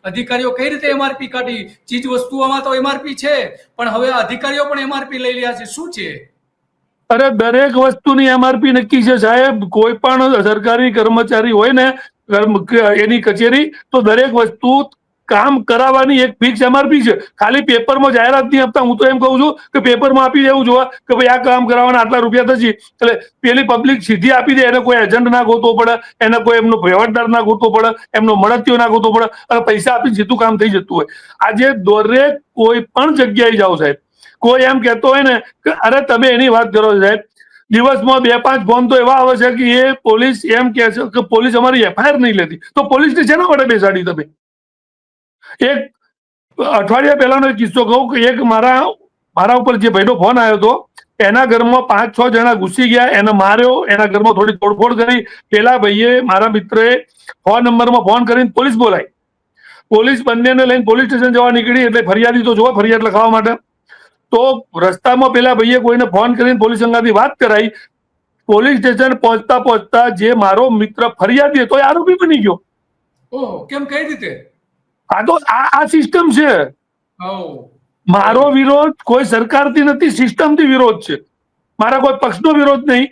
અધિકારીઓ કઈ રીતે એમઆરપી કાઢી? ચીજ વસ્તુઓમાં તો એમઆરપી છે, પણ હવે અધિકારીઓ પણ એમઆરપી લઈ રહ્યા છે. શું છે? અરે દરેક વસ્તુની એમઆરપી નક્કી છે સાહેબ. કોઈ પણ સરકારી કર્મચારી હોય ને એની કચેરી, તો દરેક વસ્તુ કામ કરાવવાની એક ફિક્સ એમઆરપી છે. ખાલી પેપરમાં જાહેરાત નહીં આપતા. હું તો એમ કહું છું કે પેપરમાં આપી દેવું જોવા કે ભાઈ આ કામ કરાવવાના આટલા રૂપિયા થશે, એટલે પેલી પબ્લિક સીધી આપી દે. એને કોઈ એજન્ટ ના ગોતવો પડે, એને કોઈ એમનો વહીવટદાર ના ગોતવો પડે, એમનો મળતિયો ના ગોતવો પડે, અને પૈસા આપીને સીધું કામ થઈ જતું હોય. આજે દરેક કોઈ પણ જગ્યાએ જાઓ સાહેબ, કોઈ એમ કહેતો હોય ને કે અરે તમે એની વાત કરો સાહેબ, દિવસમાં 2-5 ફોન તો એવા આવે છે કે એ પોલીસ એમ કહે છે કે પોલીસ અમારી એફઆઈઆર નહીં લેતી. તો પોલીસને શેના માટે બેસાડી તમે? એક અઠવાડિયા પહેલાનો એક કિસ્સો કહું કે એક મારા ઉપર જે ભાઈનો ફોન આવ્યો હતો, એના ઘરમાં 5-6 જણા ઘૂસી ગયા, એને માર્યો, એના ઘરમાં થોડી તોડફોડ કરી. પેલા ભાઈએ, મારા મિત્રએ ફોન નંબરમાં ફોન કરીને પોલીસ બોલાવી. પોલીસ બંનેને લઈને પોલીસ સ્ટેશન જવા નીકળી. એટલે ફરિયાદી તો જોવા, ફરિયાદ લખાવવા માટે. તો રસ્તામાં પેલા ભાઈએ કોઈને ફોન કરીને પોલીસ અંગાથી વાત કરાવી. પોલીસ સ્ટેશન પહોંચતા જે મારો મિત્ર ફરિયાદી હતો એ આરોપી બની ગયો. ઓહો, કેમ? કઈ રીતે? આ તો આ સિસ્ટમ છે. મારો વિરોધ કોઈ સરકારથી નથી, સિસ્ટમથી વિરોધ છે. મારા કોઈ પક્ષનો વિરોધ નહીં.